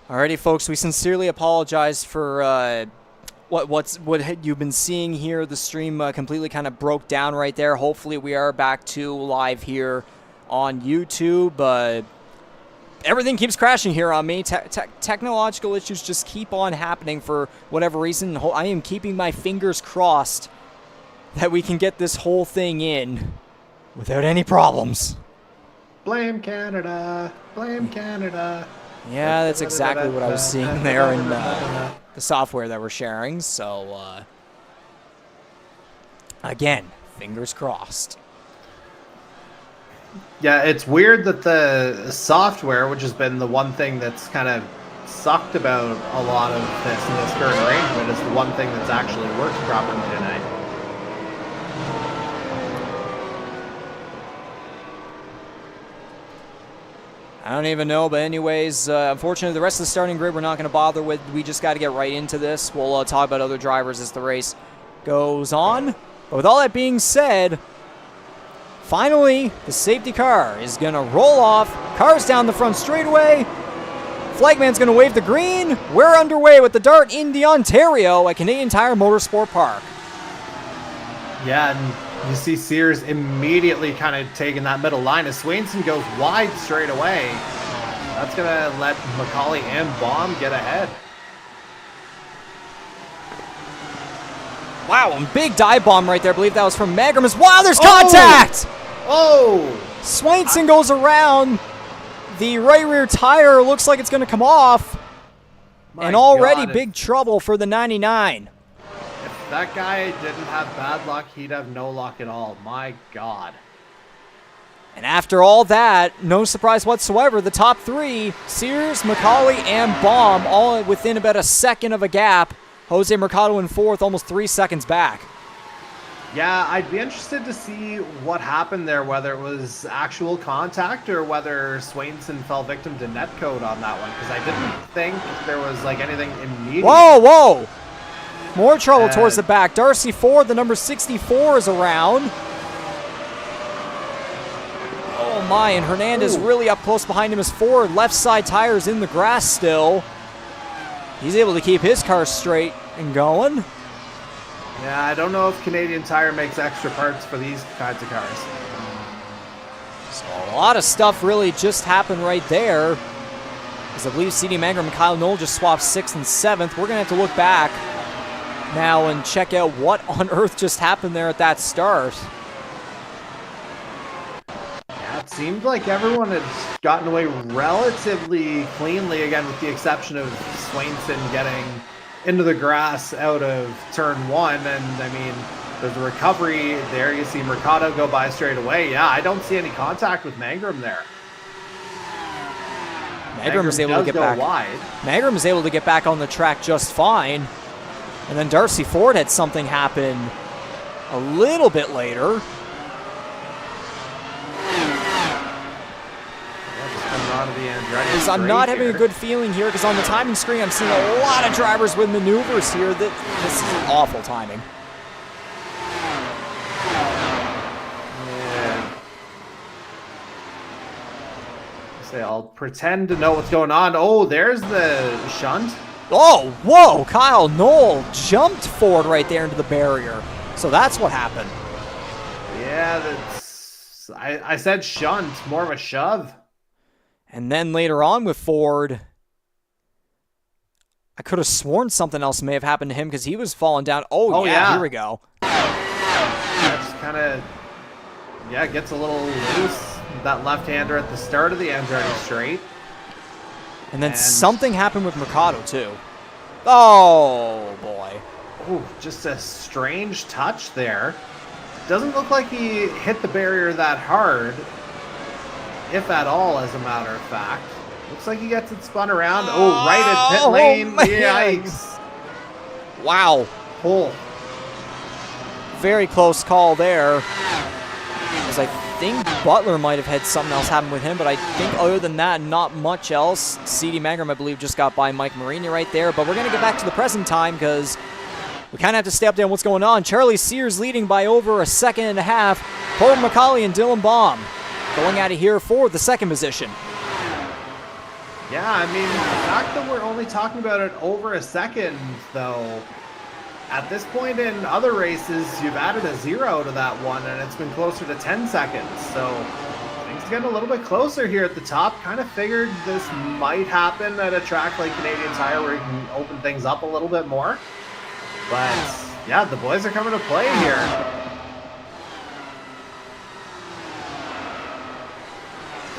Alrighty, folks, we sincerely apologize for what you've been seeing here. The stream completely kind of broke down right there. Hopefully we are back to live here on YouTube. Everything keeps crashing here on me. Technological issues just keep on happening for whatever reason. I am keeping my fingers crossed that we can get this whole thing in without any problems. Blame Canada. Blame Canada. Yeah, that's exactly what I was seeing there in the software that we're sharing. So, again, fingers crossed. Yeah, it's weird that the software, which has been the one thing that's kind of sucked about a lot of this in this current arrangement, is the one thing that's actually worked properly tonight. I don't even know, but anyways, unfortunately, the rest of the starting grid we're not going to bother with. We just got to get right into this. We'll talk about other drivers as the race goes on. But with all that being said, finally, the safety car is going to roll off. Cars down the front straightaway. Flagman's going to wave the green. We're underway with the DART Indy Ontario at Canadian Tire Motorsport Park. Yeah, and you see Sears immediately kind of taking that middle line as Swainson goes wide straight away. That's going to let McCauley and Bahm get ahead. Wow, a big dive bomb right there. I believe that was from Magram. Wow, there's contact! Oh! Swainson goes around. The right rear tire looks like it's going to come off. And already big trouble for the 99. If that guy didn't have bad luck, he'd have no luck at all. My God. And after all that, no surprise whatsoever, the top three, Sears, McCauley, and Bahm, all within about a second of a gap. Jose Mercado in fourth, almost 3 seconds back. Yeah, I'd be interested to see what happened there, whether it was actual contact or whether Swainson fell victim to netcode on that one, because I didn't think there was like anything immediate. Whoa, whoa! More trouble towards the back. Darcy Ford, the number 64, is around. Oh my, and Hernandez really up close behind him as Ford. Left side tires in the grass still. He's able to keep his car straight and going. Yeah, I don't know if Canadian Tire makes extra parts for these kinds of cars. So a lot of stuff really just happened right there. As I believe CD Manger and Kyle Knoll just swapped 6th and 7th. We're going to have to look back now and check out what on earth just happened there at that start. Yeah, it seemed like everyone had gotten away relatively cleanly, again, with the exception of Swainson getting into the grass out of turn 1. And I mean, there's a recovery there. You see Mercado go by straight away. Yeah, I don't see any contact with Magram there. Magram was able to get back wide. Magram was able to get back on the track just fine. And then Darcy Ford had something happen a little bit later. I'm not having a good feeling here because on the timing screen I'm seeing a lot of drivers with maneuvers here. This is awful timing. Yeah. I'll pretend to know what's going on. Oh, there's the shunt. Oh, whoa! Kyle Knoll jumped forward right there into the barrier. So that's what happened. Yeah, that's. I said shunt, more of a shove. And then later on with Ford, I could have sworn something else may have happened to him because he was falling down. Oh yeah, here we go. That's kind of, yeah, gets a little loose. That left-hander at the start of the Andretti straight. And then something happened with Mercado too. Oh boy. Oh, just a strange touch there. Doesn't look like he hit the barrier that hard. If at all, as a matter of fact. Looks like he gets it spun around. Oh, right at pit lane. Yikes. Wow. Pull. Very close call there. Because I think Butler might have had something else happen with him, but I think other than that, not much else. CD Magram, I believe, just got by Mike Marini right there. But we're going to get back to the present time because we kind of have to stay updated on what's going on. Charlie Sears leading by over a second and a half. Paul McCauley and Dylan Bahm going out of here for the second position. Yeah, I mean, the fact that we're only talking about it over a second, though, at this point in other races, you've added a 0 to that one, and it's been closer to 10 seconds. So things getting a little bit closer here at the top. Kind of figured this might happen at a track like Canadian Tire where you can open things up a little bit more. But yeah, the boys are coming to play here.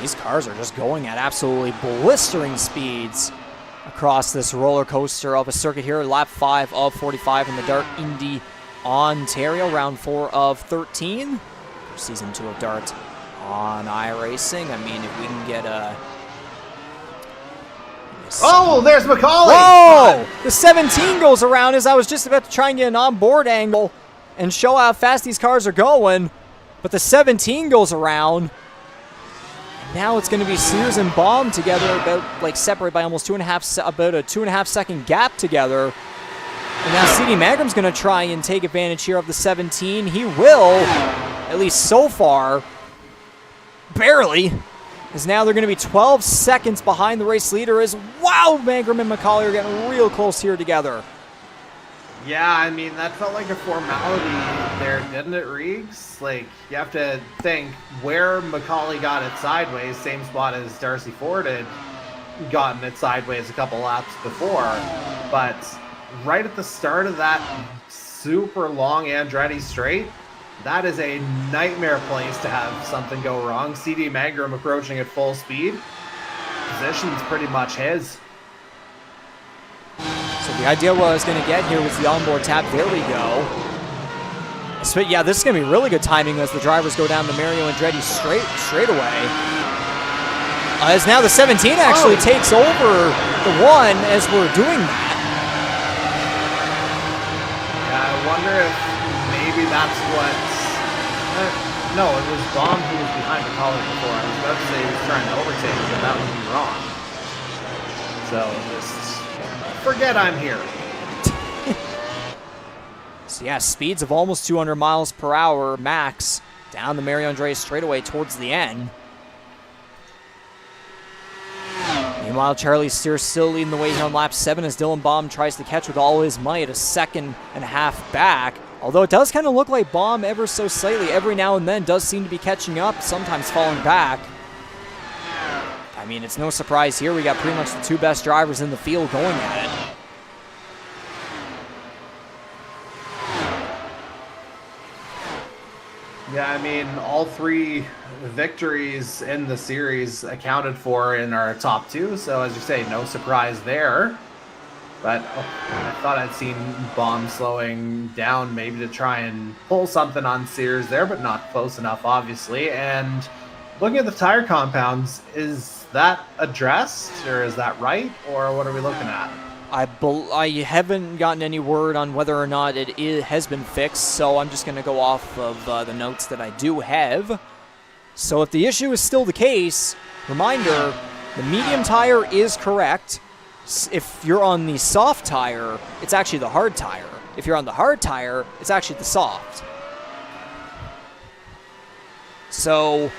These cars are just going at absolutely blistering speeds across this roller coaster of a circuit here. Lap 5 of 45 in the DART Indy Ontario, round 4 of 13. Season 2 of DART on iRacing. I mean, if we can get a... Oh, there's Macaulay! Whoa! The 17 goes around as I was just about to try and get an on-board angle and show how fast these cars are going. But the 17 goes around. Now it's going to be Sears and Bahm together, about like separate by almost about a 2.5 second gap together. And now CD Magram's going to try and take advantage here of the 17. He will, at least so far, barely. As now they're going to be 12 seconds behind the race leader. As wow, Magram and Macaulay are getting real close here together. Yeah, I mean, that felt like a formality there, didn't it, Reegs? Like, you have to think where Macaulay got it sideways, same spot as Darcy Ford had gotten it sideways a couple laps before. But right at the start of that super long Andretti straight, that is a nightmare place to have something go wrong. CD Magram approaching at full speed. Position's pretty much his. So the idea what I was going to get here was the onboard tap. There we go. So, yeah, this is going to be really good timing as the drivers go down the Mario Andretti straightaway. As now the 17 actually takes over the 1 as we're doing that. Yeah, I wonder if maybe that's what... no, it was Bahm who was behind Macaulay before. I was about to say he was trying to overtake, but that would be wrong. So just... forget I'm here. So yeah, speeds of almost 200 miles per hour max down the Mario Andretti straightaway towards the end. Meanwhile, Charlie Sears still leading the way here on lap 7 as Dylan Bahm tries to catch with all his might, a 2.5 seconds back. Although it does kind of look like Bahm ever so slightly every now and then does seem to be catching up, sometimes falling back. I mean, it's no surprise here. We got pretty much the 2 best drivers in the field going at it. Yeah, I mean, all 3 victories in the series accounted for in our top 2. So, as you say, no surprise there. But I thought I'd seen Bahm slowing down maybe to try and pull something on Sears there, but not close enough, obviously. And looking at the tire compounds, is that addressed, or is that right, or what are we looking at? I haven't gotten any word on whether or not it has been fixed, so I'm just going to go off of the notes that I do have. So if the issue is still the case, reminder, the medium tire is correct. If you're on the soft tire, it's actually the hard tire. If you're on the hard tire, it's actually the soft. So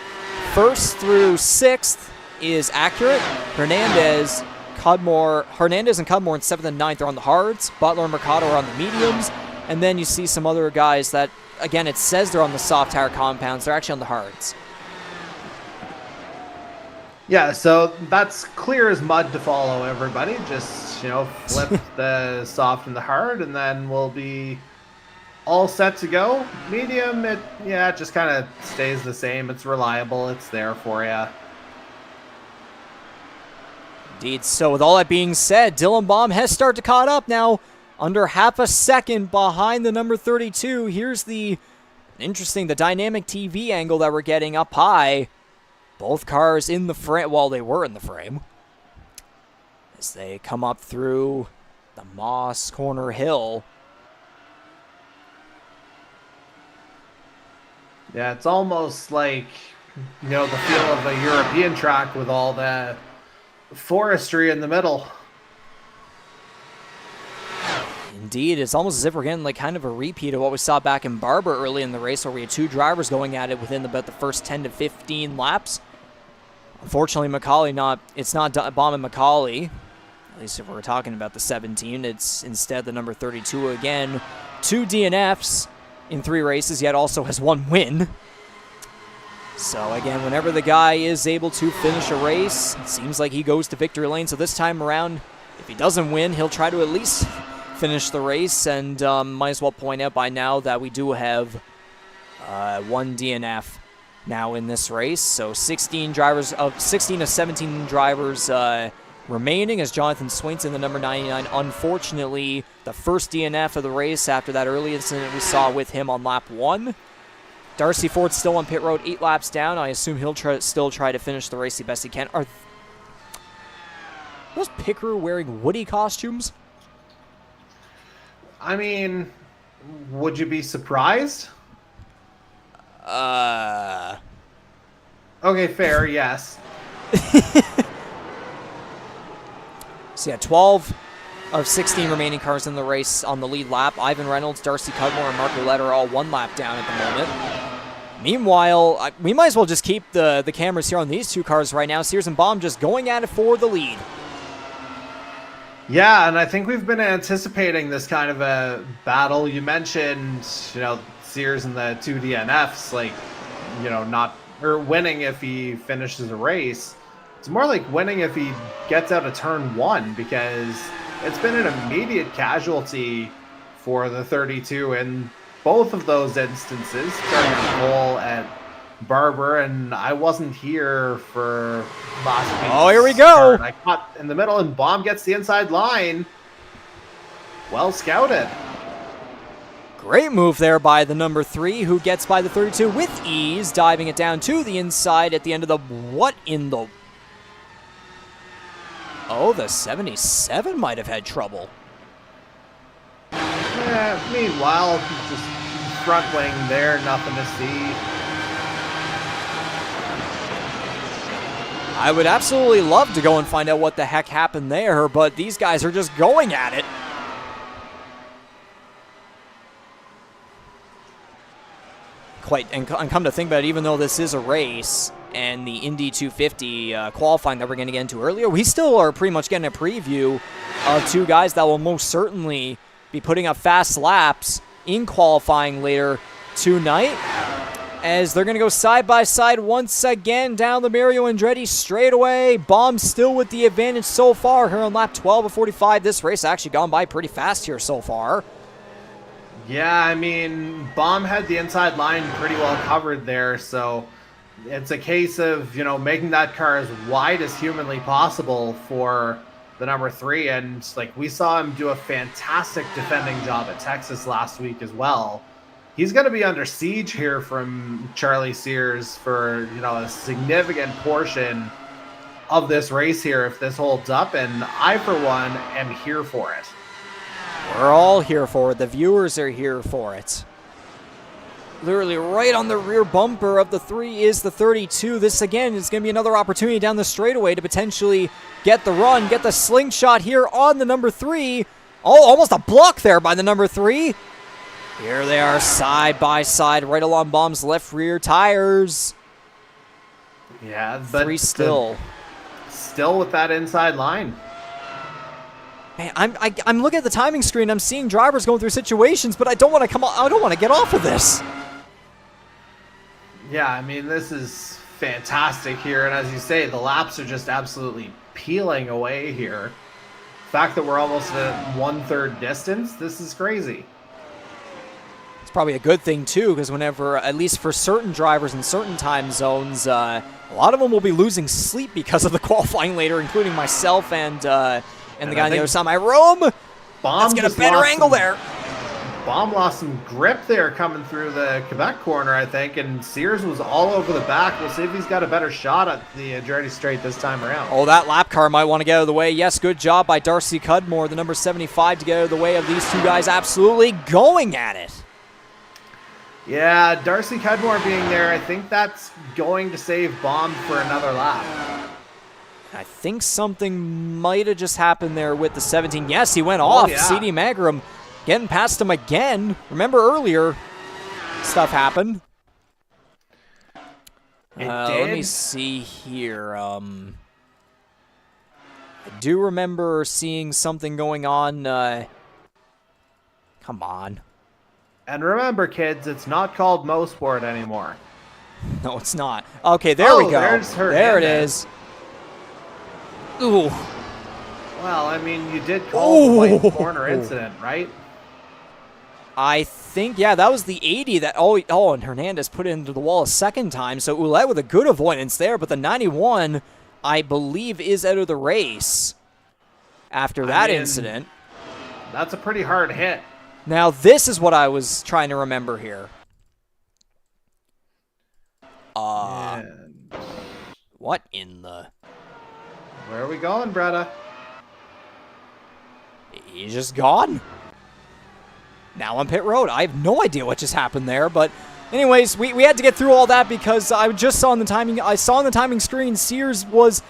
1st through 6th is accurate. Hernandez and Cudmore in 7th and 9th are on the hards. Butler and Mercado are on the mediums. And then you see some other guys that, again, it says they're on the soft tire compounds. They're actually on the hards. Yeah, so that's clear as mud to follow, everybody. Just, flip the soft and the hard, and then we'll be all set to go. Medium, it just kind of stays the same. It's reliable. It's there for you. Indeed. So with all that being said, Dylan Bahm has started to caught up now, under half a second behind the number 32. Here's the dynamic TV angle that we're getting up high. Both cars in the frame, well, they were in the frame, as they come up through the Moss Corner Hill. Yeah, it's almost like, the feel of a European track with all the forestry in the middle. Indeed, it's almost as if we're getting like kind of a repeat of what we saw back in Barber early in the race, where we had 2 drivers going at it within about the first 10 to 15 laps Unfortunately, it's not Bahm and Macaulay. At least if we're talking about the 17, it's instead the number 32 again. 2 DNFs in 3 races, yet also has 1 win. So again, whenever the guy is able to finish a race, it seems like he goes to victory lane. So this time around, if he doesn't win, he'll try to at least finish the race. And might as well point out by now that we do have 1 DNF now in this race. So 16 of 17 drivers remaining, as Jonathan Swainson, the number 99, unfortunately the first DNF of the race after that early incident we saw with him on lap 1. Darcy Ford's still on pit road, 8 laps down. I assume he'll still try to finish the race the best he can. Are those pit crew wearing Woody costumes? I mean, would you be surprised? Okay, fair, yes. So yeah, 12 of 16 remaining cars in the race on the lead lap. Ivan Reynolds, Darcy Cudmore, and Mark Roulette are all 1 lap down at the moment. Meanwhile, we might as well just keep the cameras here on these 2 cars right now. Sears and Bahm just going at it for the lead. Yeah, and I think we've been anticipating this kind of a battle. You mentioned, Sears and the 2 DNFs, winning if he finishes a race. It's more like winning if he gets out of turn 1, because it's been an immediate casualty for the 32 in both of those instances, starting at Cole at Barber, and I wasn't here for last week's Oh, here we go. turn. I caught in the middle, and Bahm gets the inside line. Well scouted. Great move there by the number 3, who gets by the 32 with ease, diving it down to the inside at the end of the... What in the... Oh, the 77 might have had trouble. Meanwhile, just front wing there, nothing to see. I would absolutely love to go and find out what the heck happened there, but these guys are just going at it. And come to think about it, even though this is a race and the Indy 250 qualifying that we're going to get into earlier, we still are pretty much getting a preview of 2 guys that will most certainly be putting up fast laps in qualifying later tonight, as they're going to go side by side once again down the Mario Andretti straightaway. Bahm still with the advantage so far here on lap 12 of 45. This race actually gone by pretty fast here so far. Yeah, I mean, Bahm had the inside line pretty well covered there, so it's a case of, making that car as wide as humanly possible for the number 3, and we saw him do a fantastic defending job at Texas last week as well. He's going to be under siege here from Charlie Sears for, a significant portion of this race here if this holds up, and I, for one, am here for it. We're all here for it. The viewers are here for it. Literally right on the rear bumper of the 3 is the 32. This, again, is going to be another opportunity down the straightaway to potentially get the run, get the slingshot here on the number 3. Oh, almost a block there by the number 3. Here they are side by side, right along Bahm's left rear tires. Yeah, but 3 still with that inside line. Man, I'm looking at the timing screen. I'm seeing drivers going through situations, but I don't want to get off of this. Yeah, I mean, this is fantastic here, and as you say, the laps are just absolutely peeling away here. The fact that we're almost at 1/3 distance, this is crazy. It's probably a good thing too, because whenever, at least for certain drivers in certain time zones, a lot of them will be losing sleep because of the qualifying later, including myself and the guy on the other side of my room. Let's get a better angle there. Bahm lost some grip there coming through the Quebec corner, I think, and Sears was all over the back. We'll see if he's got a better shot at the Andretti straight this time around. Oh, that lap car might want to get out of the way. Yes, good job by Darcy Cudmore, the number 75, to get out of the way of these 2 guys absolutely going at it. Yeah, Darcy Cudmore being there, I think that's going to save Bahm for another lap. I think something might have just happened there with the 17. Yes, he went off. Yeah. CD Magram getting past him again. Remember earlier, stuff happened. Let me see here. I do remember seeing something going on. Come on. And remember, kids, it's not called Mosport anymore. No, it's not. Okay, there we go. There it is. Ooh. Well, I mean, you did call the white corner incident, right? I think, yeah, that was the 80 that, and Hernandez put it into the wall a second time, so Ouellette with a good avoidance there, but the 91, I believe, is out of the race after that incident. That's a pretty hard hit. Now, this is what I was trying to remember here. What in the... Where are we going, Bretta? He's just gone. Now on pit road. I have no idea what just happened there, but anyways, we had to get through all that because I just saw on the timing. I saw on the timing screen Sears was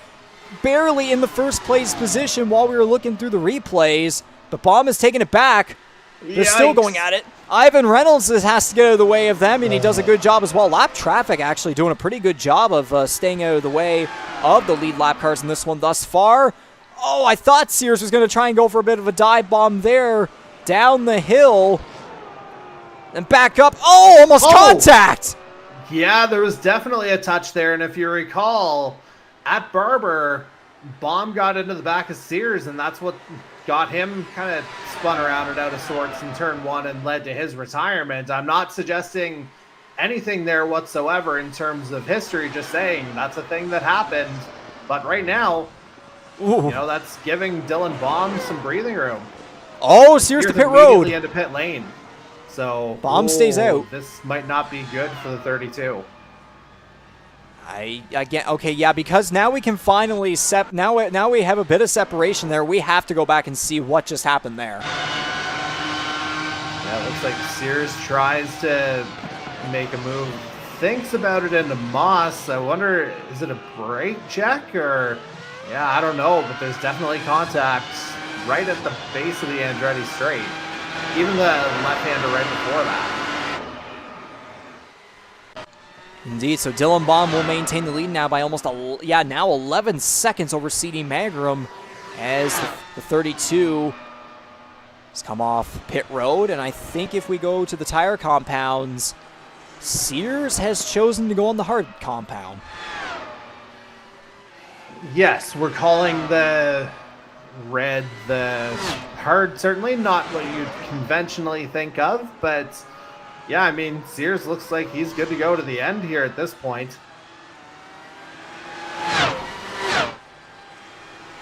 barely in the first place position while we were looking through the replays, but Bahm has taken it back. They're still going at it. Ivan Reynolds has to get out of the way of them, and he does a good job as well. Lap Traffic actually doing a pretty good job of staying out of the way of the lead lap cars in this one thus far. Oh, I thought Sears was going to try and go for a bit of a dive bomb there. Down the hill. And back up. Oh, almost contact! Yeah, there was definitely a touch there, and if you recall, at Barber, Bahm got into the back of Sears, and that's what got him kind of spun around and out of sorts in turn one and led to his retirement. I'm not suggesting anything there whatsoever in terms of history, just saying that's a thing that happened. But right now, you know, that's giving Dylan Bahm some breathing room. Oh, Sears to pit road. Into pit lane. So Bahm stays out. This might not be good for the 32. I get okay, yeah, because now we can finally now we have a bit of separation there. We have to go back and see what just happened there. Yeah, it looks like Sears tries to make a move, thinks about it into Moss. I wonder, is it a brake check or yeah, I don't know, but there's definitely contact right at the base of the Andretti straight. Even the left-hander right before that. Indeed, so Dylan Bahm will maintain the lead now by almost, now 11 seconds over CD Magrum as the 32 has come off pit road. And I think if we go to the tire compounds, Sears has chosen to go on the hard compound. Yes, we're calling the red the hard, certainly not what you'd conventionally think of, but yeah, I mean, Sears looks like he's good to go to the end here at this point.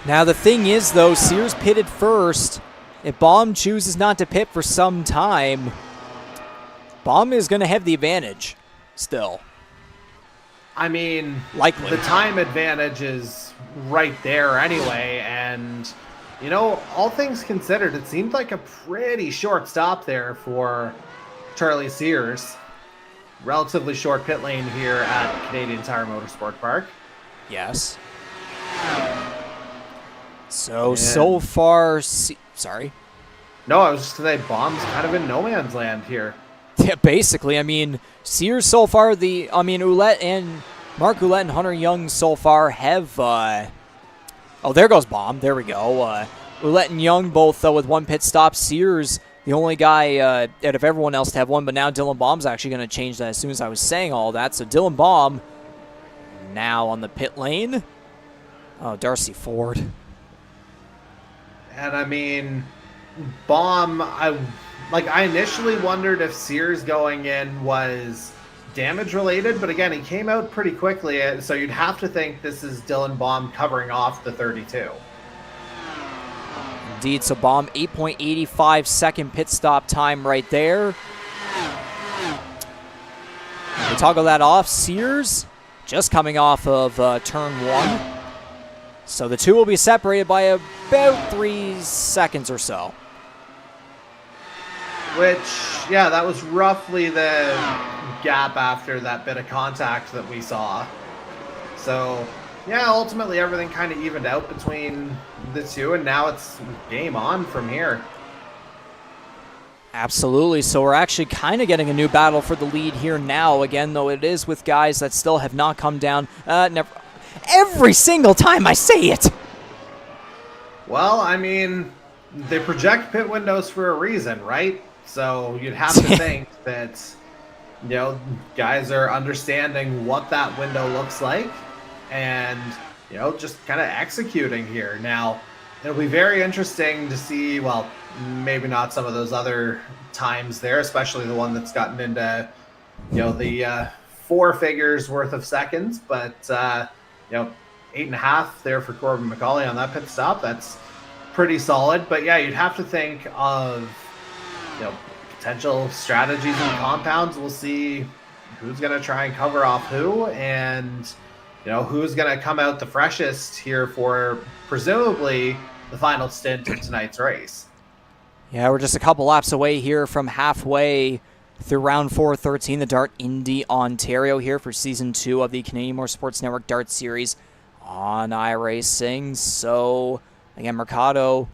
Now the thing is, though, Sears pitted first. If Bahm chooses not to pit for some time, Bahm is going to have the advantage still. I mean, likely. The time advantage is right there anyway, and you know, all things considered, it seemed like a pretty short stop there for Charlie Sears. Relatively short pit lane here at Canadian Tire Motorsport Park. Yes. So far, sorry. No, I was just going to say, Bahm's kind of in no man's land here. Yeah, basically. I mean, Sears so far, Ouellette and Mark Ouellette and Hunter Young so far have, oh, there goes Bahm. There we go. Ouellette and Young both with one pit stop. Sears, the only guy out of everyone else to have one, but now Dylan Bahm's actually going to change that as soon as I was saying all that. So Dylan Bahm now on the pit lane. Oh, Darcy Ford. And I mean, Bahm, I initially wondered if Sears going in was damage related, but again, he came out pretty quickly, so you'd have to think this is Dylan Bahm covering off the 32. Indeed, so Bahm 8.85 second pit stop time right there. We toggle that off. Sears just coming off of turn one. So the two will be separated by about 3 seconds or so. Which, yeah, that was roughly the gap after that bit of contact that we saw. So, yeah, ultimately everything kind of evened out between the two, and now it's game on from here. Absolutely. So we're actually kind of getting a new battle for the lead here now. Again, though, it is with guys that still have not come down. Never. Every single time I say it. Well, I mean, they project pit windows for a reason, right? So you'd have to think that, you know, guys are understanding what that window looks like and, you know, just kind of executing here. Now, it'll be very interesting to see, well, maybe not some of those other times there, especially the one that's gotten into, you know, the 4 figures worth of seconds, but, you know, 8.5 there for Corbin McCauley on that pit stop. That's pretty solid. But yeah, you'd have to think of, you know, potential strategies and compounds. We'll see who's going to try and cover off who, and, you know, who's going to come out the freshest here for presumably the final stint of tonight's race. Yeah, we're just a couple laps away here from halfway through round 413, the DART Indy Ontario here for Season 2 of the Canadian Motorsports Network DART Series on iRacing. So, again, Mercado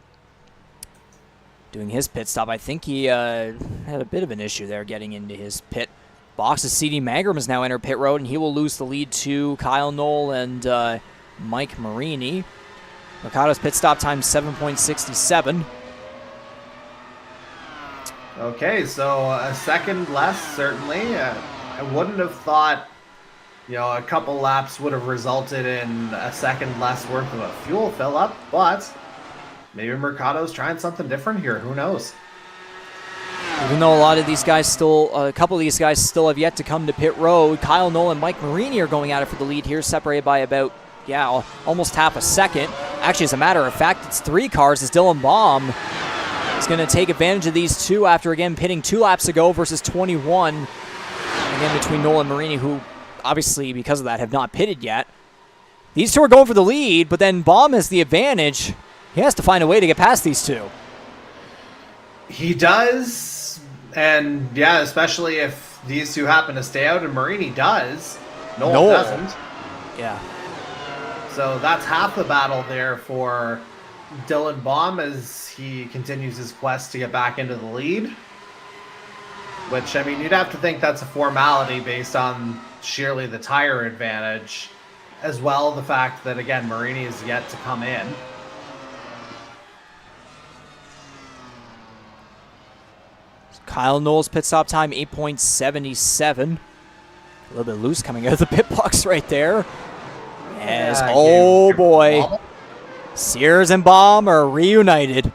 doing his pit stop. I think he had a bit of an issue there getting into his pit box. As CD Magram has now entered pit road, and he will lose the lead to Kyle Knoll and Mike Marini. Mercado's pit stop time 7.67. Okay, so a second less, certainly. I wouldn't have thought, you know, a couple laps would have resulted in a second less worth of a fuel fill-up, but maybe Mercado's trying something different here. Who knows? Even though a lot of these guys still, a couple of these guys still have yet to come to pit road, Kyle Knoll and Mike Marini are going at it for the lead here, separated by about, yeah, almost half a second. Actually, as a matter of fact, it's 3 cars as Dylan Bahm is going to take advantage of these two after, again, pitting 2 laps ago versus 21. Again, between Knoll and Marini, who obviously, because of that, have not pitted yet. These two are going for the lead, but then Bahm has the advantage. He has to find a way to get past these two. He does, and yeah, especially if these two happen to stay out and Marini does. Knoll doesn't. Yeah. So that's half the battle there for Dylan Bahm as he continues his quest to get back into the lead. Which, I mean, you'd have to think that's a formality based on sheerly the tire advantage, as well the fact that, again, Marini is yet to come in. Kyle Knoll's pit stop time, 8.77. A little bit loose coming out of the pit box right there. As, oh boy, Sears and Bahm are reunited.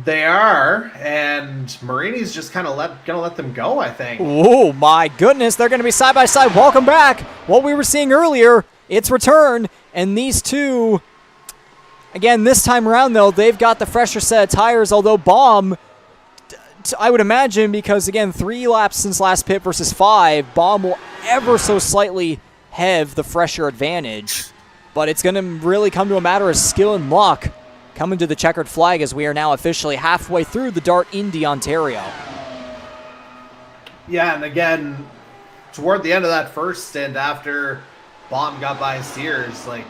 They are, and Marini's just kind of gonna let them go, I think. Oh my goodness, they're going to be side by side. Welcome back. What we were seeing earlier, it's returned, and these two, again, this time around though, they've got the fresher set of tires, although Bahm, I would imagine, because again, 3 laps since last pit versus 5, Bahm will ever so slightly have the fresher advantage, but it's going to really come to a matter of skill and luck coming to the checkered flag as we are now officially halfway through the DART Indy Ontario. Yeah, and again, toward the end of that first stint after Bahm got by Sears, like,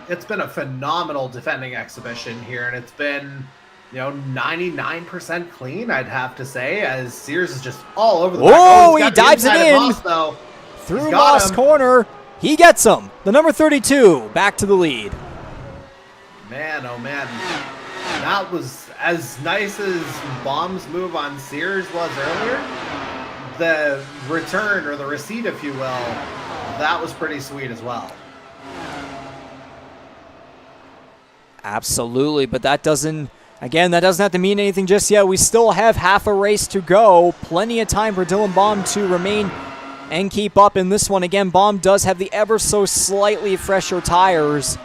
it's been a phenomenal defending exhibition here, and it's been, you know, 99% clean, I'd have to say, as Sears is just all over the back. Oh, he dives it in. Moss, though. Through Moss corner. He gets him. The number 32 back to the lead. Man, oh man. That was as nice as Bahm's move on Sears was earlier. The return, or the receipt, if you will, that was pretty sweet as well. Absolutely, but that doesn't, again, that doesn't have to mean anything just yet. We still have half a race to go. Plenty of time for Dylan Bahm to remain and keep up in this one. Again, Bahm does have the ever so slightly fresher tires.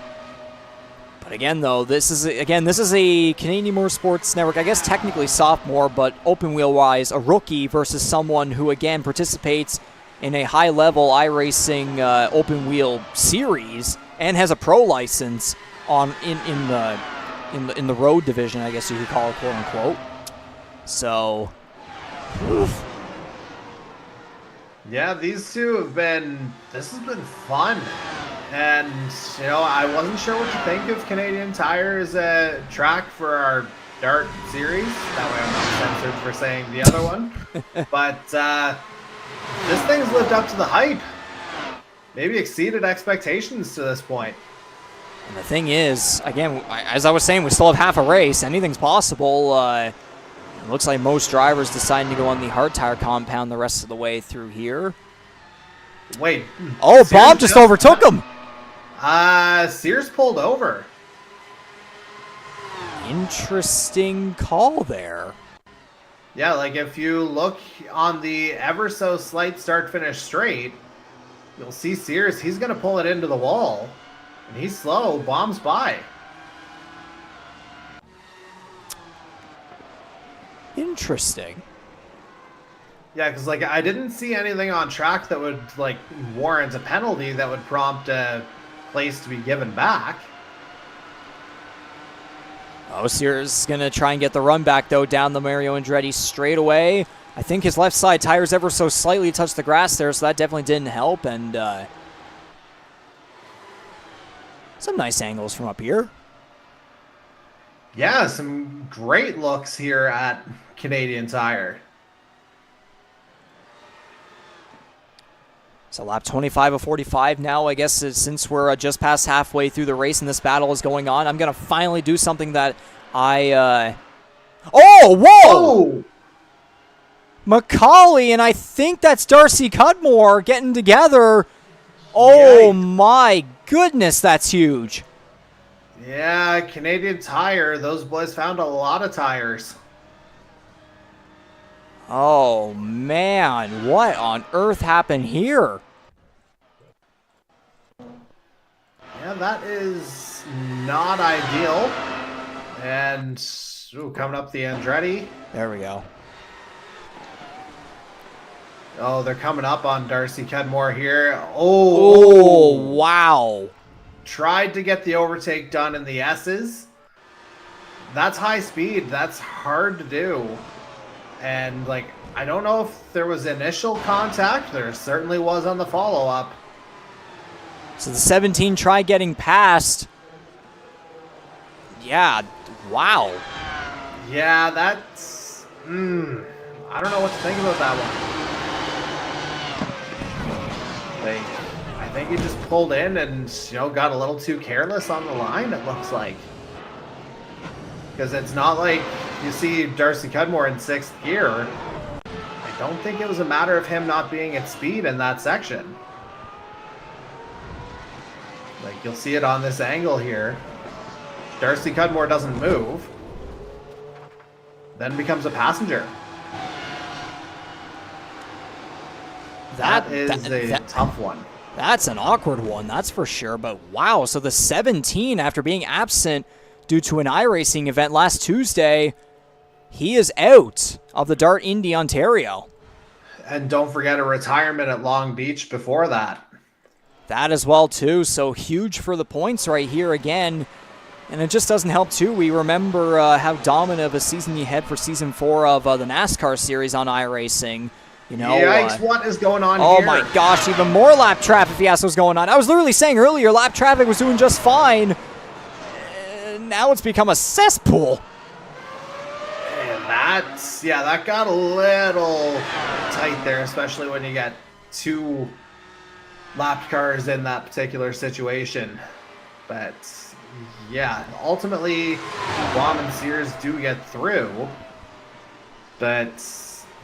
But again, though, this is a Canadian Motorsports Network, I guess technically sophomore, but open wheel wise, a rookie versus someone who, again, participates in a high level iRacing open wheel series and has a pro license on in the road division, I guess you could call it, quote unquote. So, oof. Yeah, these two have been, this has been fun. And, you know, I wasn't sure what to think of Canadian Tire as a track for our DART series. That way I'm not censored for saying the other one. But this thing's lived up to the hype. Maybe exceeded expectations to this point. And the thing is, again, as I was saying, we still have half a race. Anything's possible. It looks like most drivers deciding to go on the hard tire compound the rest of the way through here. Wait. Oh, Bahm just overtook him. Sears pulled over. Interesting call there. Yeah, like if you look on the ever so slight start-finish straight, you'll see Sears. He's going to pull it into the wall. And he's slow. Bahm's by. Interesting. Yeah, because like I didn't see anything on track that would like warrant a penalty that would prompt a place to be given back. Oh, Sears going to try and get the run back, though, down the Mario Andretti straightaway. I think his left side tires ever so slightly touched the grass there, so that definitely didn't help. And some nice angles from up here. Yeah, some great looks here at Canadian Tire. So lap 25 of 45 now, I guess, since we're just past halfway through the race and this battle is going on. I'm going to finally do something that I... Oh, whoa! Oh! Macaulay, and I think that's Darcy Cudmore getting together. Oh, Yikes. my goodness, that's huge. Yeah, Canadian Tire. Those boys found a lot of tires. Oh, man. What on earth happened here? Yeah, that is not ideal. And ooh, coming up the Andretti. There we go. Oh, they're coming up on Darcy Cudmore here. Oh, wow. Tried to get the overtake done in the S's. That's high speed. That's hard to do. And, like, I don't know if there was initial contact. There certainly was on the follow-up. So the 17 tried getting past. Yeah, wow. Yeah, that's... I don't know what to think about that one. Like, I think he just pulled in and, got a little too careless on the line, it looks like. Because it's not like you see Darcy Cudmore in 6th gear. I don't think it was a matter of him not being at speed in that section. Like, you'll see it on this angle here. Darcy Cudmore doesn't move. Then becomes a passenger. That is a tough one. That's an awkward one, that's for sure. But wow, so the 17, after being absent due to an iRacing event last Tuesday, he is out of the DART Indy Ontario. And don't forget a retirement at Long Beach before that. That as well, too. So huge for the points right here again. And it just doesn't help, too. We remember how dominant of a season he had for Season 4 of the NASCAR series on iRacing. Yikes, what is going on here? Oh, my gosh, even more lap traffic, if you ask what's going on. I was literally saying earlier, lap traffic was doing just fine. Now it's become a cesspool. And that got a little tight there, especially when you got 2 lapped cars in that particular situation. But yeah, ultimately Bahm and Sears do get through. But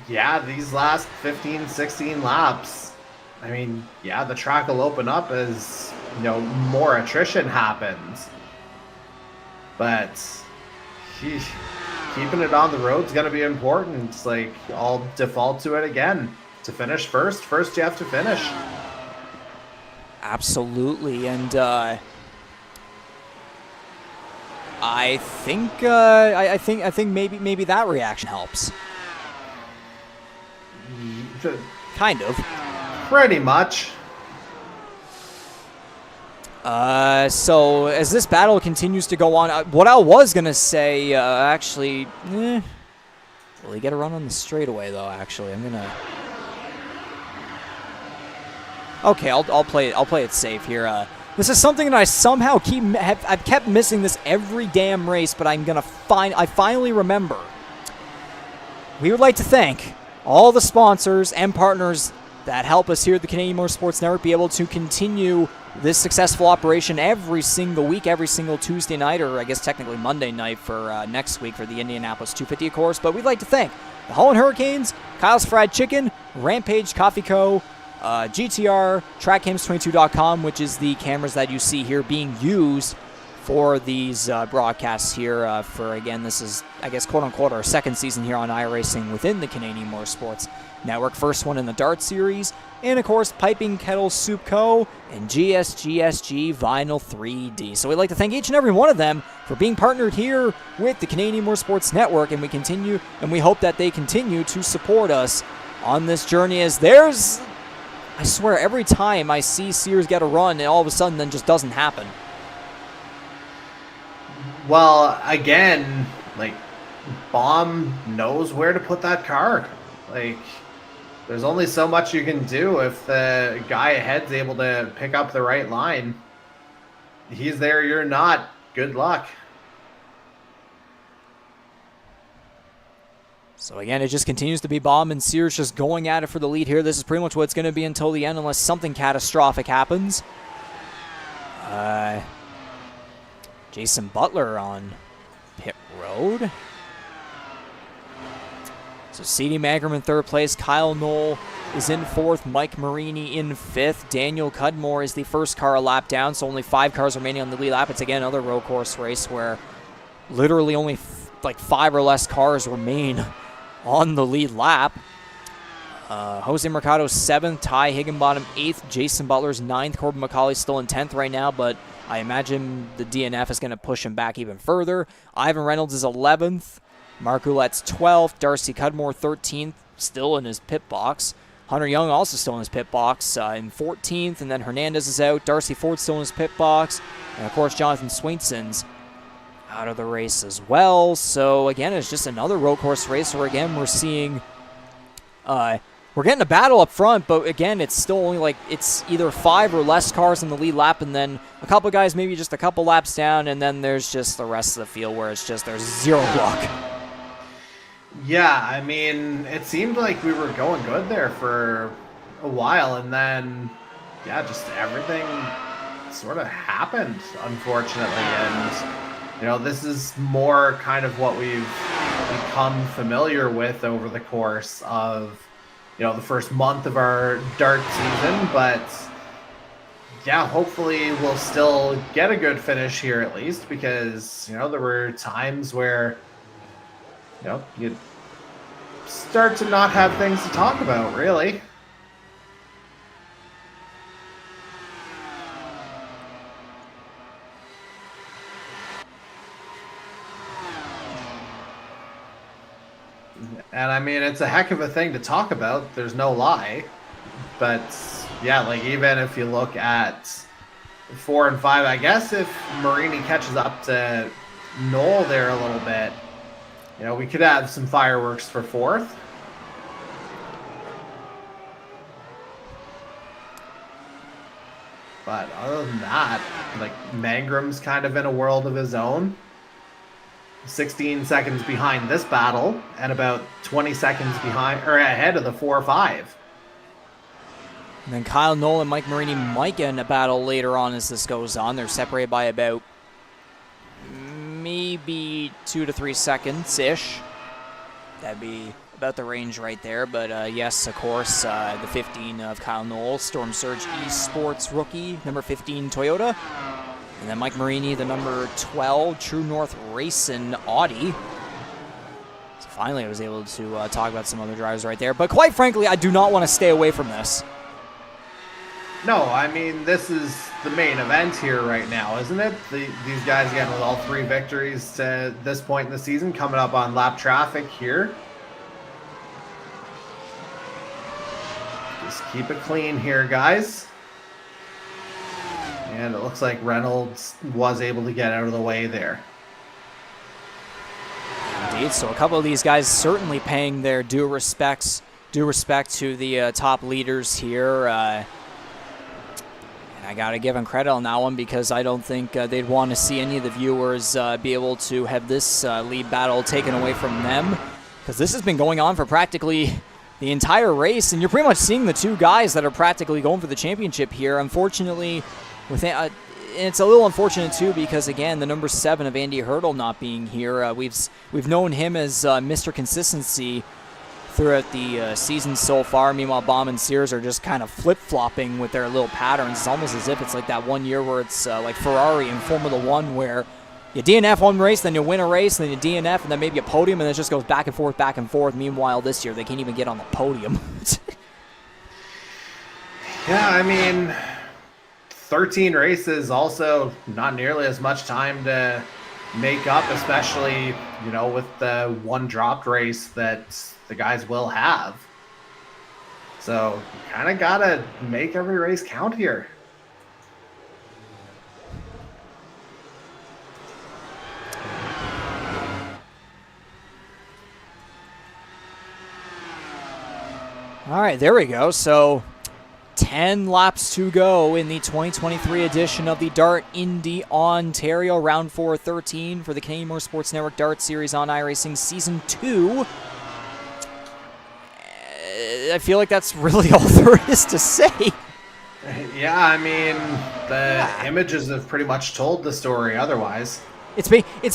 yeah, these last 15, 16 laps, I mean, yeah, the track will open up as, more attrition happens. But keeping it on the road is going to be important. It's like, I'll default to it again. To finish first you have to finish. Absolutely, and I think maybe that reaction helps. Kind of. Pretty much. So as this battle continues to go on, what I was gonna say, actually, will he get a run on the straightaway though? Actually, I'm gonna. Okay, I'll play it safe here. This is something that I somehow I've kept missing this every damn race, but I finally remember. We would like to thank all the sponsors and partners that help us here at the Canadian Motorsports Network be able to continue this successful operation every single week, every single Tuesday night, or I guess technically Monday night for next week for the Indianapolis 250, of course. But we'd like to thank the Holland Hurricanes, Kyle's Fried Chicken, Rampage Coffee Co., GTR, TrackCams22.com, which is the cameras that you see here being used for these broadcasts here for, again, this is, I guess, quote-unquote, our second season here on iRacing within the Canadian Motorsports Network. First one in the DART series. And, of course, Piping Kettle Soup Co. and GSGSG Vinyl 3D. So we'd like to thank each and every one of them for being partnered here with the Canadian Motorsports Network, and we hope that they continue to support us on this journey, as there's, I swear, every time I see Sears get a run, and all of a sudden then just doesn't happen. Well, again, like, Bahm knows where to put that car. Like, there's only so much you can do if the guy ahead's able to pick up the right line. He's there, you're not. Good luck. So again, it just continues to be Bahm and Sears just going at it for the lead here. This is pretty much what it's going to be until the end, unless something catastrophic happens. Jason Butler on pit road. So C.D. Magrum in third place. Kyle Knoll is in fourth. Mike Marini in fifth. Daniel Cudmore is the first car a lap down, so only 5 cars remaining on the lead lap. It's again another road course race where literally only like 5 or less cars remain on the lead lap. Jose Mercado 7th, Ty Higginbotham 8th, Jason Butler's 9th, Corbin McCauley still in 10th right now, but I imagine the DNF is going to push him back even further. Ivan Reynolds is 11th, Mark Ouellette's 12th, Darcy Cudmore 13th, still in his pit box. Hunter Young also still in his pit box in 14th, and then Hernandez is out, Darcy Ford still in his pit box, and of course Jonathan Swainson's out of the race as well. So again, it's just another road course race where again we're seeing we're getting a battle up front, but again it's still only like it's either 5 or less cars in the lead lap, and then a couple guys maybe just a couple laps down, and then there's just the rest of the field where it's just there's zero block. Yeah, I mean, it seemed like we were going good there for a while, and then yeah, just everything sort of happened, unfortunately. And you know, this is more kind of what we've become familiar with over the course of, you know, the first month of our DART season. But yeah, hopefully we'll still get a good finish here at least, because, you know, there were times where, you know, you start to not have things to talk about, really. And I mean, it's a heck of a thing to talk about, there's no lie. But yeah, like even if you look at 4 and 5, I guess if Marini catches up to Knoll there a little bit, you know, we could have some fireworks for 4th. But other than that, like, Mangrom's kind of in a world of his own. 16 seconds behind this battle, and about 20 seconds behind or ahead of the 4 or 5. And then Kyle Knoll and Mike Marini might get in a battle later on as this goes on. They're separated by about maybe 2 to 3 seconds-ish. That'd be about the range right there. But yes, of course, the 15 of Kyle Knoll, Storm Surge eSports rookie, number 15 Toyota. And then Mike Marini, the number 12 True North Racing Audi. So finally I was able to talk about some other drivers right there. But quite frankly, I do not want to stay away from this. No, I mean, this is the main event here right now, isn't it? These guys, again, with all 3 victories to this point in the season, coming up on lap traffic here. Just keep it clean here, guys. And it looks like Reynolds was able to get out of the way there. Indeed, so a couple of these guys certainly paying their due respect to the top leaders here. And I got to give him credit on that one because I don't think they'd want to see any of the viewers be able to have this lead battle taken away from them, because this has been going on for practically the entire race, and you're pretty much seeing the two guys that are practically going for the championship here. Unfortunately, it's a little unfortunate too because, again, the number 7 of Andy Hurdle not being here. We've known him as Mr. Consistency throughout the season so far. Meanwhile, Bahm and Sears are just kind of flip-flopping with their little patterns. It's almost as if it's like that one year where it's like Ferrari in Formula 1 where you DNF one race, then you win a race, then you DNF, and then maybe a podium, and it just goes back and forth, back and forth. Meanwhile, this year, they can't even get on the podium. Yeah, I mean, 13 races, also not nearly as much time to make up, especially, you know, with the one dropped race that the guys will have. So kind of got to make every race count here. All right, there we go. So 10 laps to go in the 2023 edition of the DART Indy Ontario Round 4-13 for the Canadian Motorsports Network DART Series on iRacing Season 2. I feel like that's really all there is to say. Yeah, I mean, the images have pretty much told the story otherwise. It's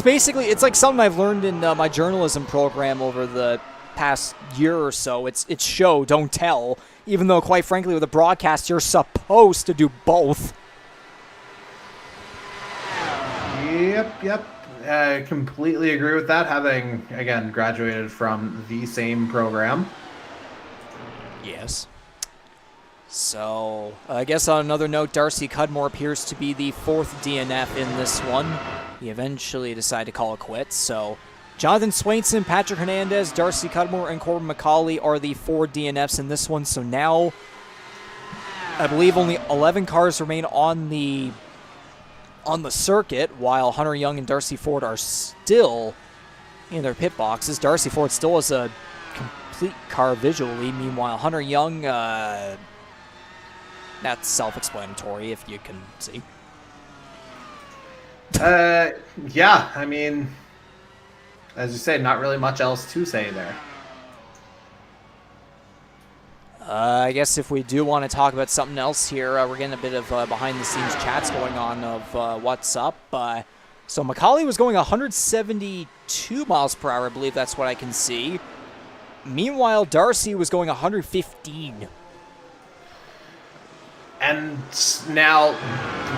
basically, it's like something I've learned in my journalism program over the past year or so. It's show, don't tell. Even though, quite frankly, with a broadcast, you're supposed to do both. Yep. I completely agree with that, having, again, graduated from the same program. Yes. So, I guess on another note, Darcy Cudmore appears to be the 4th DNF in this one. He eventually decided to call it quits, so Jonathan Swainson, Patrick Hernandez, Darcy Cudmore, and Corbin McCauley are the 4 DNFs in this one. So now, I believe only 11 cars remain on the circuit, while Hunter Young and Darcy Ford are still in their pit boxes. Darcy Ford still has a complete car visually. Meanwhile, Hunter Young, that's self-explanatory if you can see. Yeah, I mean, as you say, not really much else to say there. I guess if we do want to talk about something else here, we're getting a bit of behind-the-scenes chats going on of what's up. So McCauley was going 172 miles per hour, I believe that's what I can see. Meanwhile, Darcy was going 115. And now,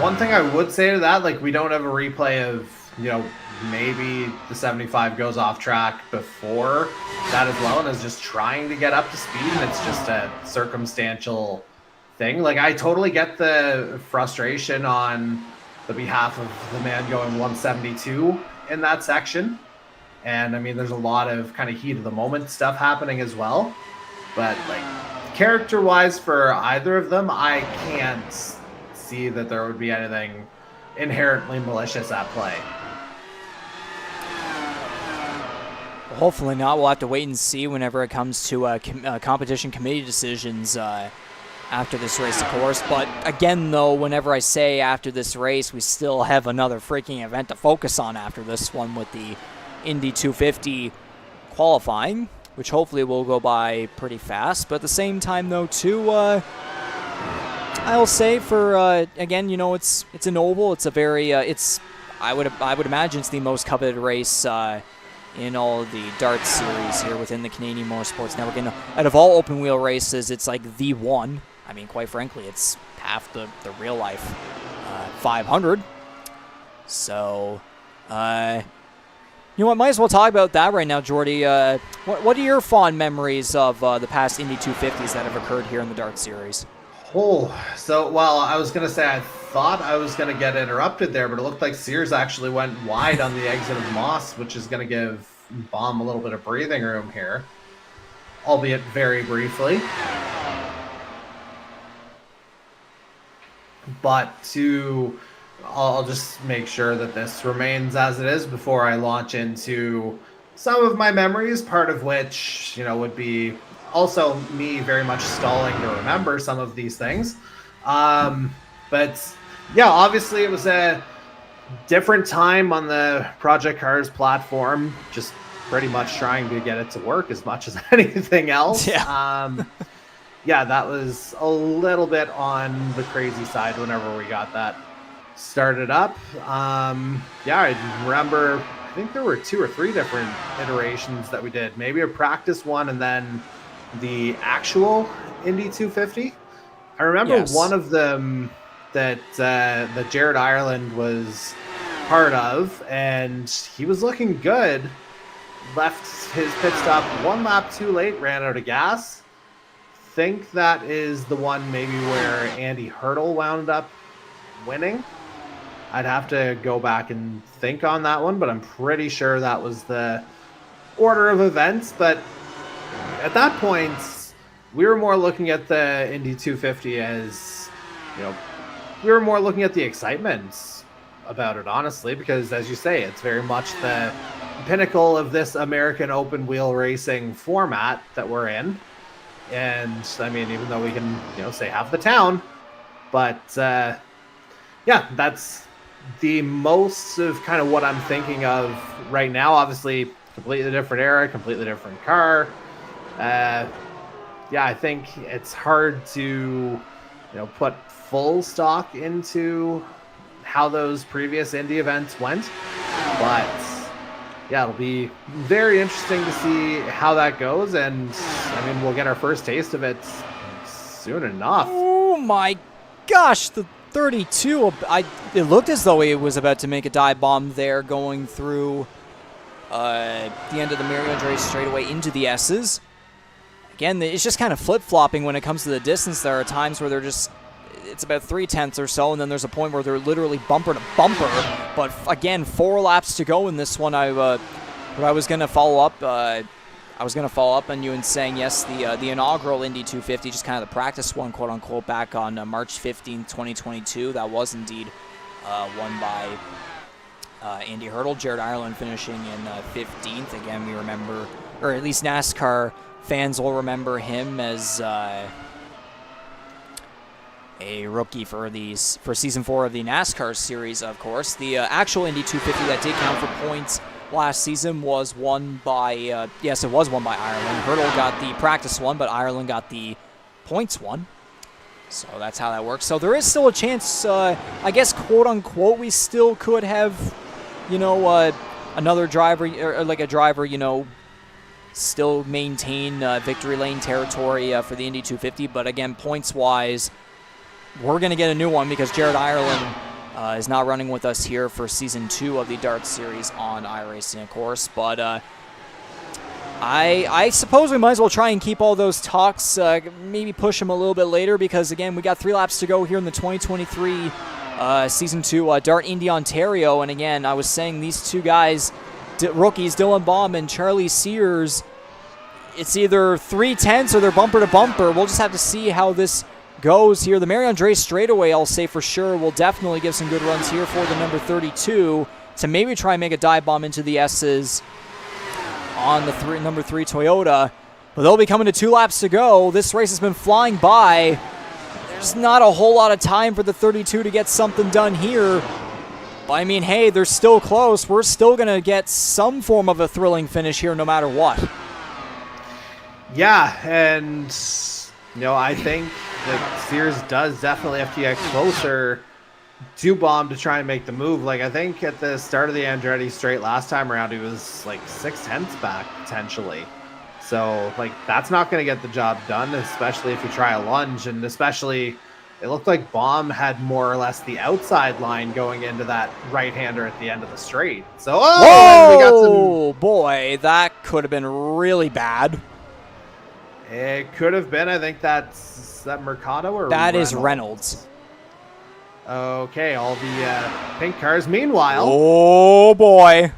one thing I would say to that, like, we don't have a replay of, you know, maybe the 75 goes off track before that as well and is just trying to get up to speed, and it's just a circumstantial thing. Like, I totally get the frustration on the behalf of the man going 172 in that section. And I mean, there's a lot of kind of heat of the moment stuff happening as well. But like, character-wise for either of them, I can't see that there would be anything inherently malicious at play. Hopefully not. We'll have to wait and see whenever it comes to competition committee decisions after this race, of course. But again, though, whenever I say after this race, we still have another freaking event to focus on after this one with the Indy 250 qualifying, which hopefully will go by pretty fast. But at the same time, though, too, I'll say for again, you know, it's an oval. It's a very I would imagine it's the most coveted race in all of the DART series here within the Canadian Motorsports Network. And out of all open wheel races, it's like the one. I mean, quite frankly, it's half the real life 500. So, you know what? Might as well talk about that right now, Jordy. What are your fond memories of the past Indy 250s that have occurred here in the DART series? Oh, so, well, I was going to say I thought I was going to get interrupted there, but it looked like Sears actually went wide on the exit of Moss, which is going to give Bahm a little bit of breathing room here, albeit very briefly. But I'll just make sure that this remains as it is before I launch into some of my memories, part of which, you know, would be also me very much stalling to remember some of these things. But yeah, obviously it was a different time on the Project Cars platform, just pretty much trying to get it to work as much as anything else. Yeah, that was a little bit on the crazy side whenever we got that started up. Yeah, I remember, I think there were 2 or 3 different iterations that we did. Maybe a practice one and then the actual Indy 250. I remember one of them that Jared Ireland was part of, and he was looking good. Left his pit stop 1 lap too late, ran out of gas. Think that is the one maybe where Andy Hurdle wound up winning. I'd have to go back and think on that one, but I'm pretty sure that was the order of events. But at that point, we were more looking at the Indy 250 as, you know, we were more looking at the excitement about it, honestly, because as you say, it's very much the pinnacle of this American open wheel racing format that we're in. And I mean, even though we can, you know, say half the town, but yeah, that's the most of kind of what I'm thinking of right now. Obviously, completely different era, completely different car. Yeah, I think it's hard to, you know, put full stock into how those previous Indy events went, but yeah, it'll be very interesting to see how that goes. And I mean, we'll get our first taste of it soon enough. Oh my gosh, the 32. It looked as though it was about to make a dive bomb there, going through the end of the Mario Andretti straightaway into the S's. Again, it's just kind of flip-flopping when it comes to the distance. There are times where they're just, it's about 3/10 or so, and then there's a point where they're literally bumper to bumper. But again, 4 laps to go in this one. I was going to follow up. I was going to follow up on you and saying, yes, the inaugural Indy 250, just kind of the practice one, quote unquote, back on March 15th, 2022. That was indeed won by Andy Hurdle. Jared Ireland finishing in 15th. Again, we remember, or at least NASCAR fans will remember him as a rookie for season 4 of the NASCAR series, of course. The actual Indy 250 that did count for points last season was won by, yes, it was won by Ireland. Hurdle got the practice one, but Ireland got the points one. So that's how that works. So there is still a chance, I guess, quote unquote, we still could have, you know, another driver, or like a driver, you know, still maintain victory lane territory for the Indy 250. But again, points-wise, we're going to get a new one because Jared Ireland is not running with us here for Season 2 of the DART Series on iRacing, of course. But I suppose we might as well try and keep all those talks, maybe push them a little bit later because, again, we got 3 laps to go here in the 2023 Season 2 DART Indy Ontario. And, again, I was saying these 2 guys, rookies, Dylan Bahm and Charlie Sears, it's either 3/10 or they're bumper to bumper. We'll just have to see how this goes here. The Mario Andretti straightaway, I'll say for sure, will definitely give some good runs here for the number 32 to maybe try and make a dive bomb into the S's on the number 3 Toyota. But they'll be coming to 2 laps to go. This race has been flying by. There's not a whole lot of time for the 32 to get something done here. But I mean, hey, they're still close. We're still going to get some form of a thrilling finish here no matter what. Yeah, and you know, I think that Sears does definitely have to get closer to Bahm to try and make the move. Like, I think at the start of the Andretti straight last time around, he was like 6/10 back potentially. So, like, that's not going to get the job done, especially if you try a lunge. And especially, it looked like Bahm had more or less the outside line going into that right-hander at the end of the straight. So, oh, we got some... boy, that could have been really bad. It could have been. I think that's that Mercado or that Reynolds? Is Reynolds. Okay, all the pink cars. Meanwhile, oh boy.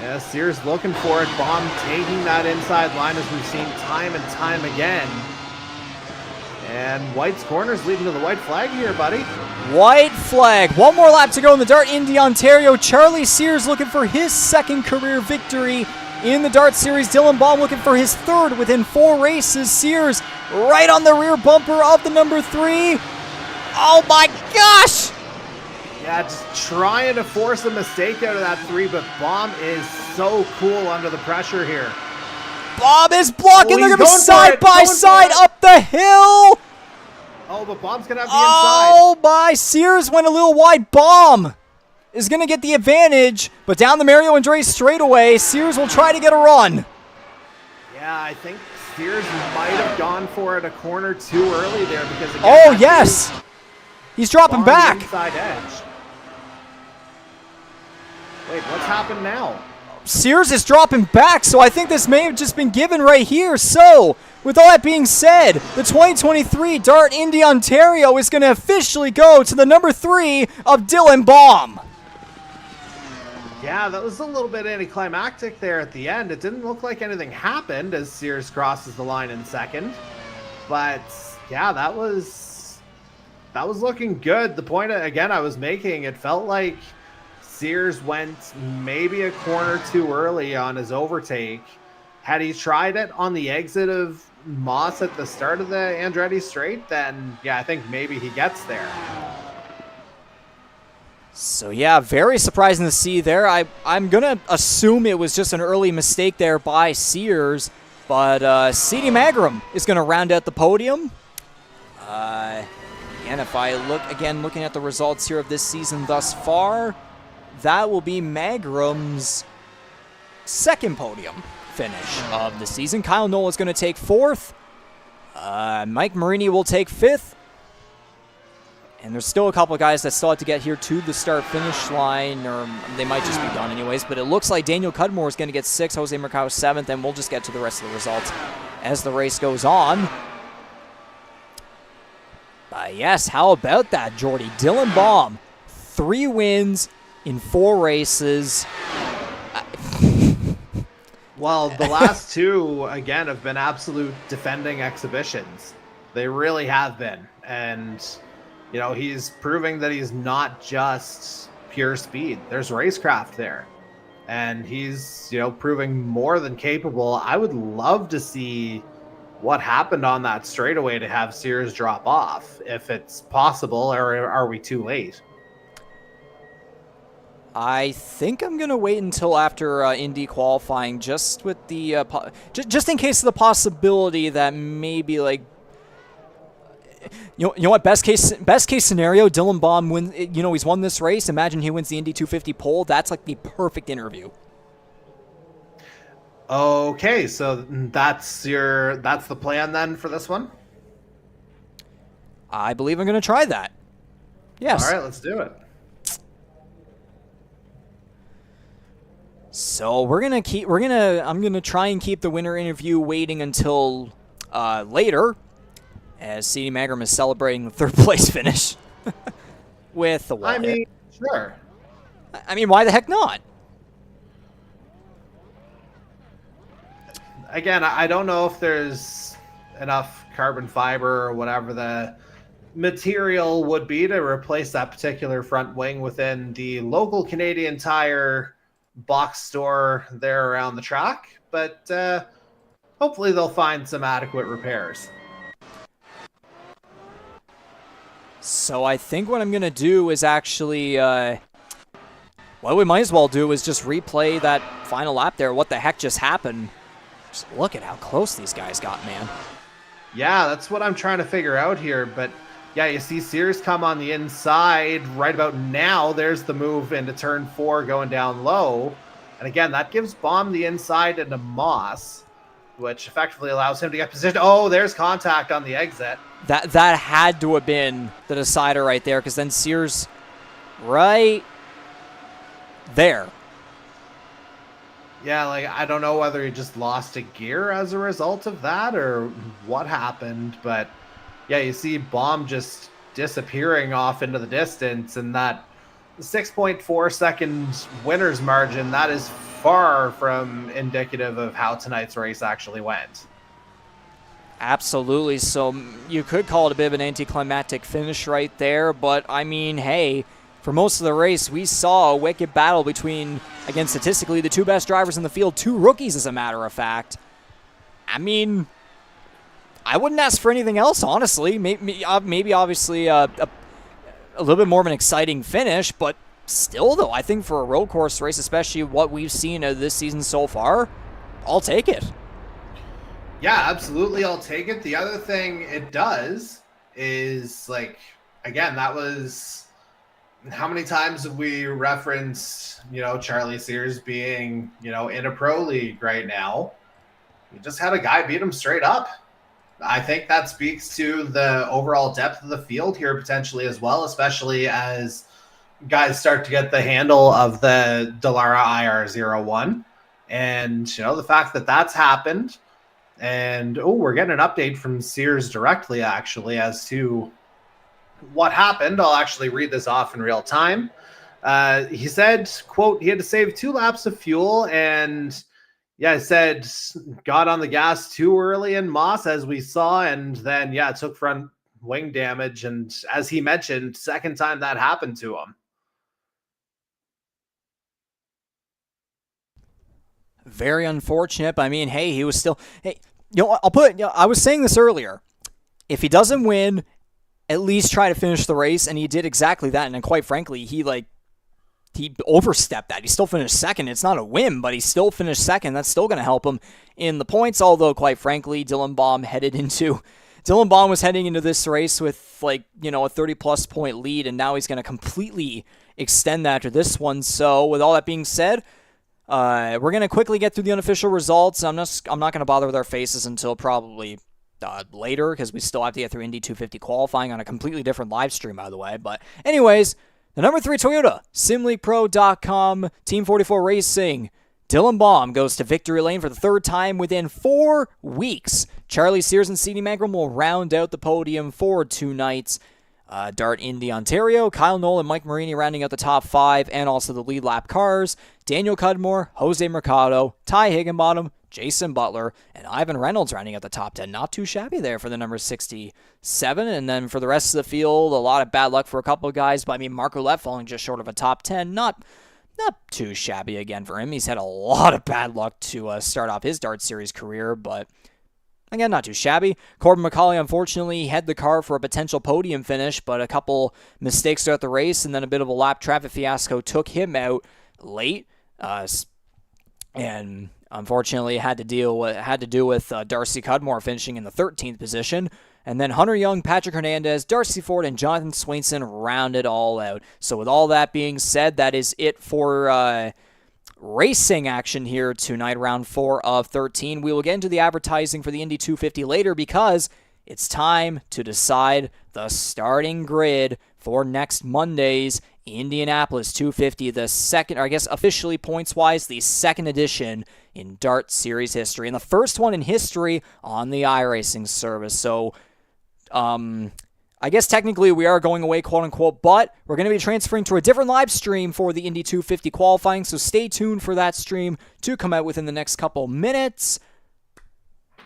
Yeah, Sears looking for it. Bahm taking that inside line as we've seen time and time again. And White's corners leading to the white flag here, buddy. White flag. 1 more lap to go in the DART Indy Ontario. Charlie Sears looking for his 2nd career victory in the DART Series. Dylan Bahm looking for his 3rd within 4 races. Sears right on the rear bumper of the number 3. Oh my gosh! Yeah, just trying to force a mistake out of that 3, but Bahm is so cool under the pressure here. Bahm is blocking. They're going to be side by side up the hill. Oh, but Bahm's going to have the inside. Oh my, Sears went a little wide. Bahm is going to get the advantage, but down the Mario Andretti straightaway, Sears will try to get a run. Yeah, I think Sears might have gone for it a corner too early there because again, oh yes, he's dropping back. Inside edge. Wait, what's happened now? Sears is dropping back, so I think this may have just been given right here. So, with all that being said, the 2023 DART Indy Ontario is going to officially go to the number 3 of Dylan Bahm. Yeah, that was a little bit anticlimactic there at the end. It didn't look like anything happened as Sears crosses the line in second. But, yeah, that was looking good. The point, again, I was making, it felt like Sears went maybe a corner too early on his overtake. Had he tried it on the exit of Moss at the start of the Andretti straight, then yeah, I think maybe he gets there. So yeah, very surprising to see there. I'm going to assume it was just an early mistake there by Sears, but C.D. Magrum is going to round out the podium. And if I looking at the results here of this season thus far, that will be Magrum's second podium finish of the season. Kyle Noll is going to take 4th. Mike Marini will take 5th. And there's still a couple of guys that still have to get here to the start-finish line, or they might just be done anyways. But it looks like Daniel Cudmore is going to get 6th, Jose Mercado 7th, and we'll just get to the rest of the results as the race goes on. Yes, how about that, Jordy? Dylan Bahm, 3 wins in 4 races. Well, the last 2, again, have been absolute defending exhibitions. They really have been. And, you know, he's proving that he's not just pure speed. There's racecraft there. And he's, you know, proving more than capable. I would love to see what happened on that straightaway to have Sears drop off, if it's possible, or are we too late? I think I'm gonna wait until after Indy qualifying, just with the just in case of the possibility that maybe, like, you know what, best case scenario, Dylan Bahm wins. You know, he's won this race. Imagine he wins the Indy 250 pole. That's like the perfect interview. Okay, so that's the plan then for this one? I believe I'm gonna try that. Yes. All right, let's do it. So I'm gonna try and keep the winner interview waiting until later, as C.D. Magrum is celebrating the 3rd place finish with the wallet. I mean, sure. I mean, why the heck not? Again, I don't know if there's enough carbon fiber or whatever the material would be to replace that particular front wing within the local Canadian Tire box store there around the track, but hopefully they'll find some adequate repairs. So I think what I'm gonna do is actually what we might as well do is just replay that final lap there. What the heck just happened? Just look at how close these guys got, man. Yeah, that's what I'm trying to figure out here, but yeah, you see Sears come on the inside right about now. There's the move into turn 4 going down low. And again, that gives Bahm the inside into Moss, which effectively allows him to get positioned. Oh, there's contact on the exit. That had to have been the decider right there, because then Sears right there. Yeah, like, I don't know whether he just lost a gear as a result of that or what happened, but yeah, you see Bahm just disappearing off into the distance, and that 6.4 second winner's margin, that is far from indicative of how tonight's race actually went. Absolutely. So you could call it a bit of an anticlimactic finish right there, but I mean, hey, for most of the race, we saw a wicked battle between, again, statistically, the 2 best drivers in the field, 2 rookies, as a matter of fact. I mean, I wouldn't ask for anything else, honestly. Maybe obviously a little bit more of an exciting finish, but still, though, I think for a road course race, especially what we've seen of this season so far, I'll take it. Yeah, absolutely, I'll take it. The other thing it does is, like, again, that was... How many times have we referenced, Charlie Sears being, in a pro league right now? You just had a guy beat him straight up. I think that speaks to the overall depth of the field here potentially as well, especially as guys start to get the handle of the Dallara IR01. And, the fact that that's happened. And, we're getting an update from Sears directly, actually, as to what happened. I'll actually read this off in real time. He said, quote, he had to save 2 laps of fuel and... Yeah, I said got on the gas too early in Moss, as we saw, and then, it took front wing damage. And as he mentioned, second time that happened to him. Very unfortunate. I mean, hey, he was still... Hey, I was saying this earlier. If he doesn't win, at least try to finish the race, and he did exactly that. And then, quite frankly, he overstepped that. He still finished second. It's not a win, but he still finished second. That's still going to help him in the points, although, quite frankly, Dylan Bahm was heading into this race with, a 30-plus point lead, and now he's going to completely extend that after this one. So, with all that being said, we're going to quickly get through the unofficial results. I'm not going to bother with our faces until probably later, because we still have to get through Indy 250 qualifying on a completely different live stream, by the way. But anyways... The number 3 Toyota, SimLeaguePro.com, Team 44 Racing. Dylan Bahm goes to victory lane for the 3rd time within 4 weeks. Charlie Sears and C.D. Mangrum will round out the podium for tonight's DART Indy Ontario. Kyle Knoll and Mike Marini rounding out the top 5 and also the lead lap cars. Daniel Cudmore, Jose Mercado, Ty Higginbotham, Jason Butler, and Ivan Reynolds rounding out the top 10. Not too shabby there for the number 67. And then for the rest of the field, a lot of bad luck for a couple of guys. But I mean, Marco Leff falling just short of a top 10. Not too shabby again for him. He's had a lot of bad luck to start off his DART Series career, but again, not too shabby. Corbin McCauley, unfortunately, had the car for a potential podium finish, but a couple mistakes throughout the race and then a bit of a lap traffic fiasco took him out late. And unfortunately, had to do with Darcy Cudmore finishing in the 13th position. And then Hunter Young, Patrick Hernandez, Darcy Ford, and Jonathan Swainson rounded all out. So with all that being said, that is it for racing action here tonight, round 4 of 13. We will get into the advertising for the Indy 250 later because it's time to decide the starting grid for next Monday's Indianapolis 250, the second, or I guess officially points-wise, the second edition in DART Series history, and the first one in history on the iRacing service. So, I guess technically we are going away, quote-unquote, but we're going to be transferring to a different live stream for the Indy 250 qualifying, so stay tuned for that stream to come out within the next couple minutes.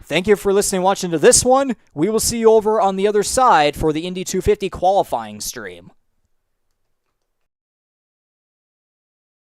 Thank you for listening and watching to this one. We will see you over on the other side for the Indy 250 qualifying stream.